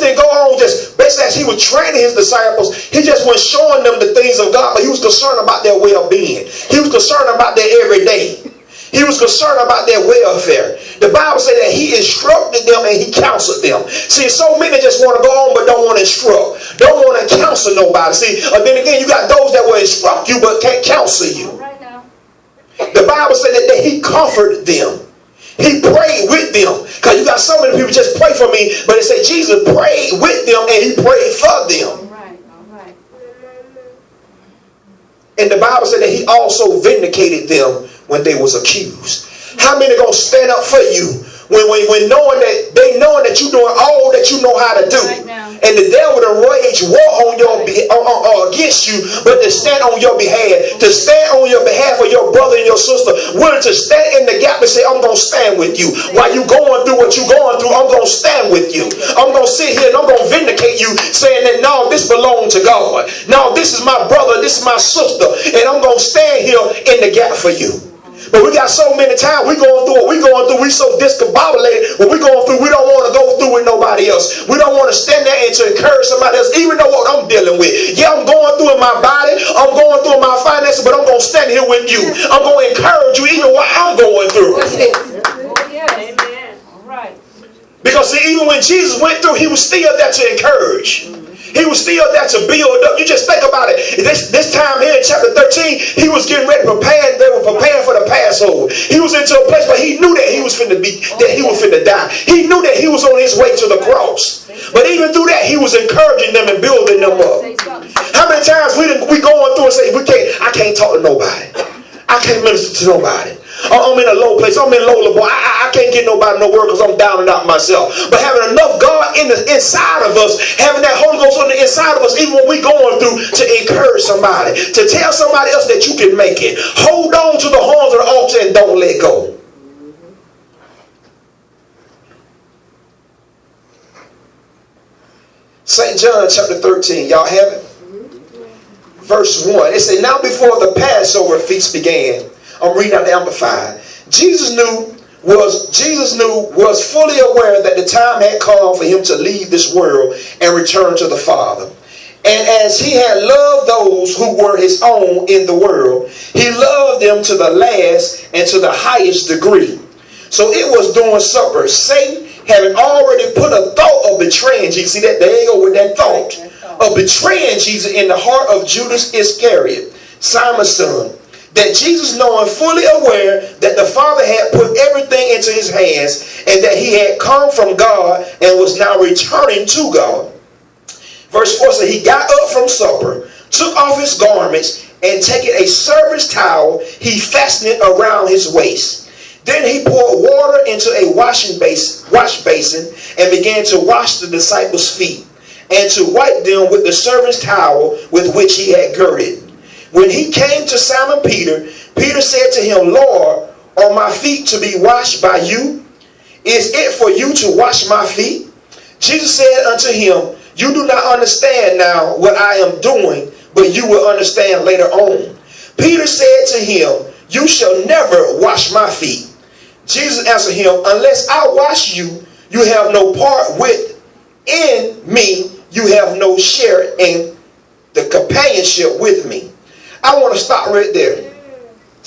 didn't go on just basically as he was training his disciples. He just wasn't showing them the things of God, but he was concerned about their well-being. He was concerned about their everyday. He was concerned about their welfare. The Bible said that he instructed them and he counseled them. See, so many just want to go on but don't want to instruct. Don't want to counsel nobody. See, then again, you got those that will instruct you but can't counsel you. Right now. The Bible said that he comforted them. He prayed with them. Because you got so many people just pray for me, but it said Jesus prayed with them and he prayed for them. All right, all right. And the Bible said that he also vindicated them when they was accused. How many gonna stand up for you when knowing that you're doing all that you know how to do, right now, and the devil to rage war on your against you, but to stand on your behalf, to stand on your behalf of your brother and your sister, willing to stand in the gap and say, I'm gonna stand with you while you going through what you're going through. I'm gonna stand with you. I'm gonna sit here and I'm gonna vindicate you, saying that no, this belongs to God. No, this is my brother, this is my sister, and I'm gonna stand here in the gap for you. But we got so many times we going through what we going through. We so discombobulated. What we going through, we don't want to go through with nobody else. We don't want to stand there and to encourage somebody else, even though what I'm dealing with. Yeah, I'm going through in my body. I'm going through in my finances, but I'm going to stand here with you. I'm going to encourage you even while I'm going through. Oh, yes. Amen. All right. Because see, even when Jesus went through, he was still there to encourage. He was still there to build up. You just think about it. This time here in chapter 13, he was getting ready to prepare. They were preparing for the Passover. He was into a place where he knew that he was finna die. He knew that he was on his way to the cross. But even through that, he was encouraging them and building them up. How many times we going through and say, I can't talk to nobody. I can't minister to nobody. I'm in a low place. I'm in low level. I can't get nobody no word because I'm down and out myself. But having enough God inside of us, having that Holy Ghost on the inside of us, even when we're going through, to encourage somebody, to tell somebody else that you can make it. Hold on to the horns of the altar and don't let go. St. John chapter 13. Y'all have it? Verse 1. It said, now before the Passover feast began, I'm reading out the Amplified. Jesus was fully aware that the time had come for him to leave this world and return to the Father. And as he had loved those who were his own in the world, he loved them to the last and to the highest degree. So it was during supper, Satan, having already put a thought of betraying Jesus. See that? There you go with that thought of betraying Jesus in the heart of Judas Iscariot, Simon's son. That Jesus, knowing fully aware that the Father had put everything into his hands and that he had come from God and was now returning to God. Verse 4 says, he got up from supper, took off his garments, and taking a servant's towel, he fastened it around his waist. Then he poured water into a wash basin and began to wash the disciples' feet and to wipe them with the servant's towel with which he had girded. When he came to Simon Peter, Peter said to him, Lord, are my feet to be washed by you? Is it for you to wash my feet? Jesus said unto him, you do not understand now what I am doing, but you will understand later on. Peter said to him, you shall never wash my feet. Jesus answered him, unless I wash you, you have no part in me, you have no share in the companionship with me. I want to stop right there,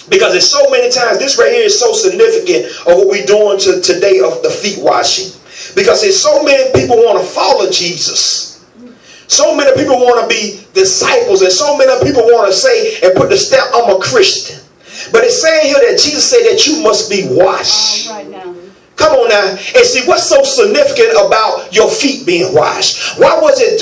because there's so many times, this right here is so significant of what we're doing today of the feet washing. Because there's so many people want to follow Jesus. So many people want to be disciples, and so many people want to say and put the stamp, I'm a Christian. But it's saying here that Jesus said that you must be washed. Right now. Come on now. And see, what's so significant about your feet being washed? Why did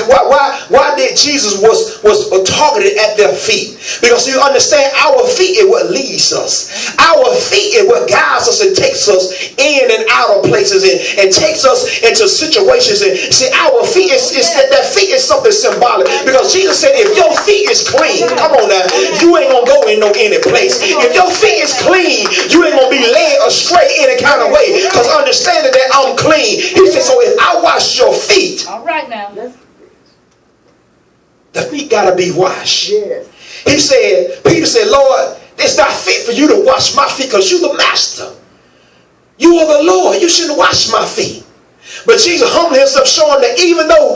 Jesus was targeted at their feet? Because you understand, our feet is what leads us. Our feet is what guides us and takes us in and out of places and takes us into situations. And see, our feet is that feet is something symbolic. Because Jesus said, if your feet is clean, come on now, you ain't gonna go in any place. If your feet is clean, you ain't gonna be led astray any kind of way. Because understanding that I'm clean. He said, so if I wash your feet, all right now, the feet gotta be washed. Yes. He said, Peter said, Lord, it's not fit for you to wash my feet because you're the master. You are the Lord. You shouldn't wash my feet. But Jesus humbled himself, showing that even though